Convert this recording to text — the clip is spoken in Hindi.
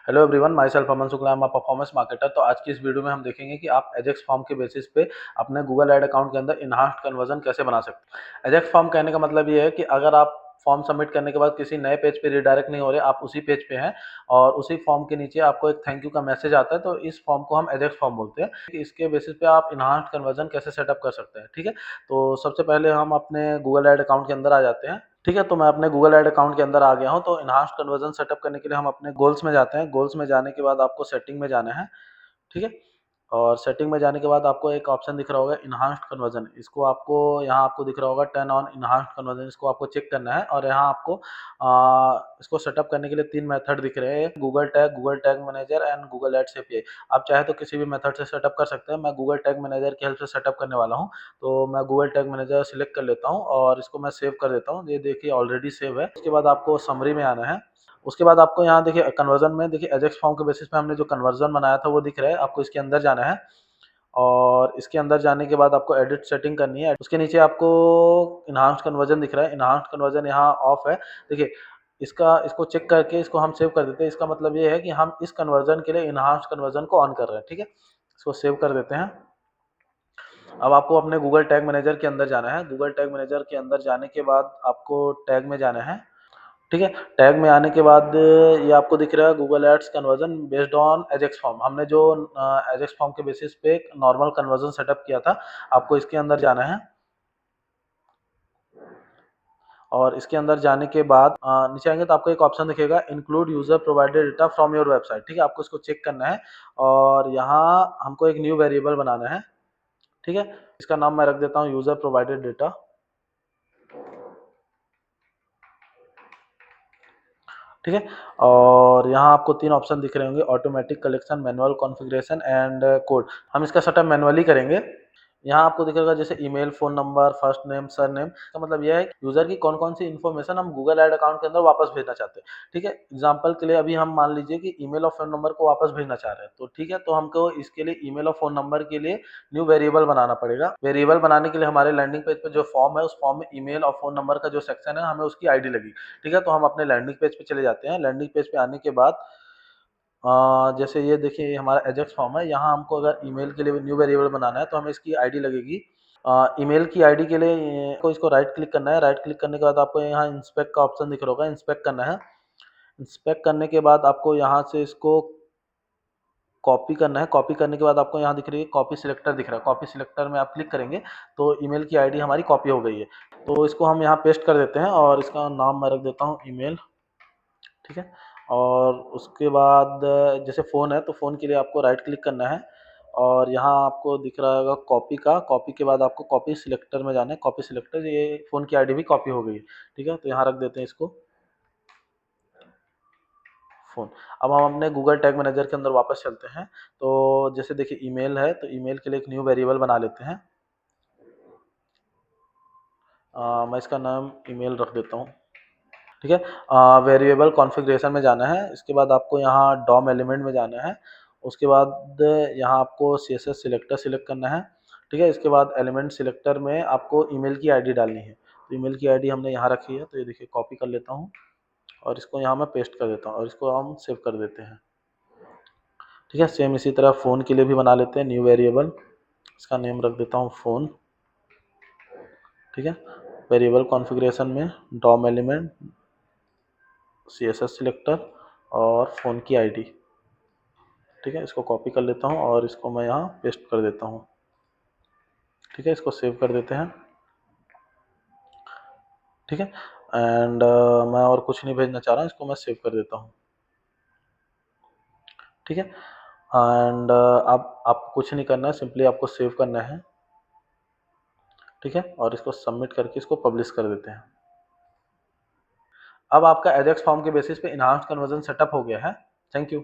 Hello everyone, myself Aman Shukla, am performance marketer. तो आज की इस वीडियो में हम देखेंगे कि आप एजेक्स फॉर्म के बेसिस पे अपने गूगल एड अकाउंट के अंदर इनहांस्ड कन्वर्जन कैसे बना सकते हैं। एजेक्स फॉर्म कहने का मतलब ये है कि अगर आप फॉर्म सबमिट करने के बाद किसी नए पेज पे रिडायरेक्ट नहीं हो रहे, आप उसी पेज पे हैं और उसी फॉर्म के नीचे आपको एक थैंक यू का मैसेज आता है, तो इस फॉर्म को हम एजेक्स फॉर्म बोलते हैं कि इसके बेसिस पे आप इनहांस्ड कन्वर्जन कैसे सेटअप कर सकते हैं। ठीक है, तो सबसे पहले हम अपने गूगल एड अकाउंट के अंदर आ जाते हैं। ठीक है, तो मैं अपने गूगल एड अकाउंट के अंदर आ गया हूँ। तो इनहांस्ड कन्वर्जन सेटअप करने के लिए हम अपने गोल्स में जाते हैं। गोल्स में जाने के बाद आपको सेटिंग में जाना है। ठीक है, और सेटिंग में जाने के बाद आपको एक ऑप्शन दिख रहा होगा इनहांस्ड कन्वर्जन। इसको आपको यहाँ आपको दिख रहा होगा टर्न ऑन इनहांस्ड कन्वर्जन। इसको आपको चेक करना है और यहाँ आपको इसको सेटअप करने के लिए 3 मेथड दिख रहे हैं, Google Tag Manager and Google Ads API. आप चाहे तो किसी भी मेथड से सेटअप कर सकते हैं। मैं गूगल टैग मैनेजर की हेल्प से सेटअप करने वाला हूँ, तो मैं गूगल टैग मैनेजर सिलेक्ट कर लेता हूँ और इसको मैं सेव कर देता हूँ। ये देखिए ऑलरेडी सेव है। उसके बाद आपको समरी में आना है। उसके बाद आपको यहाँ देखिए कन्वर्जन में देखिए एजेक्स फॉर्म के बेसिस पे हमने जो कन्वर्जन बनाया था वो दिख रहा है। आपको इसके अंदर जाना है और इसके अंदर जाने के बाद आपको एडिट सेटिंग करनी है। उसके नीचे आपको इनहांस्ड कन्वर्जन दिख रहा है। इनहांस्ड कन्वर्जन यहाँ ऑफ है। देखिए इसको चेक करके इसको हम सेव कर देते हैं। इसका मतलब ये है कि हम इस कन्वर्जन के लिए इनहांस्ड कन्वर्जन को ऑन कर रहे हैं। ठीक है, इसको सेव कर देते हैं। अब आपको अपने गूगल टैग मैनेजर के अंदर जाना है। गूगल टैग मैनेजर के अंदर जाने के बाद आपको टैग में जाना है। ठीक है, टैग में आने के बाद ये आपको दिख रहा है Google Ads conversion based on Ajax form. हमने जो एजेक्स फॉर्म के बेसिस पे नॉर्मल कन्वर्जन सेटअप किया था, आपको इसके अंदर जाना है। और इसके अंदर जाने के बाद नीचे आएंगे तो आपको एक ऑप्शन दिखेगा include user provided data from your website. ठीक है, आपको इसको चेक करना है और यहाँ हमको एक न्यू वेरिएबल बनाना है। ठीक है, इसका नाम मैं रख देता हूँ यूजर प्रोवाइडेड डेटा। ठीक है, और यहाँ आपको 3 ऑप्शन दिख रहे होंगे, automatic collection, manual configuration and code. हम इसका सेटअप मैनुअली करेंगे। यहाँ आपको दिखेगा जैसे email, phone number, first name, surname. का मतलब यह है कि यूज़र की कौन-कौन सी इन्फॉर्मेशन हम गूगल ऐड अकाउंट के अंदर वापस भेजना चाहते हैं। ठीक है, एग्ज़ाम्पल के लिए अभी हम मान लीजिए कि ईमेल और फ़ोन नंबर को वापस भेजना चाह रहे हैं। तो ठीक है, तो हमको इसके लिए ईमेल और फ़ोन नंबर के लिए न्यू वेरिएबल बनाना पड़ेगा। वेरिएबल बनाने के लिए हमारे लैंडिंग पेज पे जो फॉर्म है, उस फॉर्म में ईमेल और फ़ोन नंबर का जो सेक्शन है, हमें उसकी आईडी लगेगी। ठीक है, तो हम अपने लैंडिंग पेज पे चले जाते हैं। लैंडिंग पेज पे आने के बाद जैसे ये देखिए ये हमारा एजेक्स फॉर्म है। यहाँ हमको अगर ईमेल के लिए न्यू वेरिएबल बनाना है तो हमें इसकी आईडी लगेगी। ईमेल की आईडी के लिए को इसको राइट क्लिक करना है। राइट क्लिक करने के बाद आपको यहाँ इंस्पेक्ट का ऑप्शन दिख रहा होगा, इंस्पेक्ट करना है। इंस्पेक्ट करने के बाद आपको यहाँ से इसको कॉपी करना है। कॉपी करने के बाद आपको यहाँ दिख रही है कॉपी सिलेक्टर दिख रहा है। कॉपी सिलेक्टर में आप क्लिक करेंगे तो ईमेल की आईडी हमारी कॉपी हो गई है। तो इसको हम यहाँ पेस्ट कर देते हैं और इसका नाम मैं रख देता हूँ ईमेल। ठीक है, और उसके बाद जैसे फ़ोन है तो फ़ोन के लिए आपको राइट क्लिक करना है और यहाँ आपको दिख रहा होगा कॉपी का। कॉपी के बाद आपको कॉपी सिलेक्टर में जाना है। कॉपी सिलेक्टर, ये फ़ोन की आईडी भी कॉपी हो गई है। ठीक है, तो यहाँ रख देते हैं इसको फ़ोन। अब हम अपने गूगल टैग मैनेजर के अंदर वापस चलते हैं। तो जैसे देखिए ईमेल है तो ईमेल के लिए एक न्यू वेरिएबल बना लेते हैं। मैं इसका नाम ईमेल रख देता हूँ। ठीक है, वेरिएबल कॉन्फ़िगरेशन में जाना है। इसके बाद आपको यहाँ डॉम एलिमेंट में जाना है। उसके बाद यहाँ आपको सीएसएस सिलेक्टर सिलेक्ट करना है। ठीक है, इसके बाद एलिमेंट सिलेक्टर में आपको ईमेल की आईडी डालनी है। तो ईमेल की आईडी हमने यहाँ रखी है, तो ये देखिए कॉपी कर लेता हूँ और इसको यहाँ मैं पेस्ट कर देता हूँ और इसको हम सेव कर देते हैं। ठीक है, सेम इसी तरह फ़ोन के लिए भी बना लेते हैं न्यू वेरिएबल। इसका नेम रख देता हूँ फ़ोन। ठीक है, वेरिएबल कॉन्फ़िगरेशन में डॉम एलिमेंट, सीएसएस सिलेक्टर और फ़ोन की आईडी। ठीक है, इसको कॉपी कर लेता हूँ और इसको मैं यहाँ पेस्ट कर देता हूँ। ठीक है, इसको सेव कर देते हैं। ठीक है, एंड मैं और कुछ नहीं भेजना चाह रहा हूँ, इसको मैं सेव कर देता हूँ। ठीक है, एंड अब आपको कुछ नहीं करना है, सिंपली आपको सेव करना है। ठीक है, और इसको सबमिट करके इसको पब्लिश कर देते हैं। अब आपका एजेक्स फॉर्म के बेसिस पे इनहांस्ड कन्वर्जन सेटअप हो गया है। Thank you.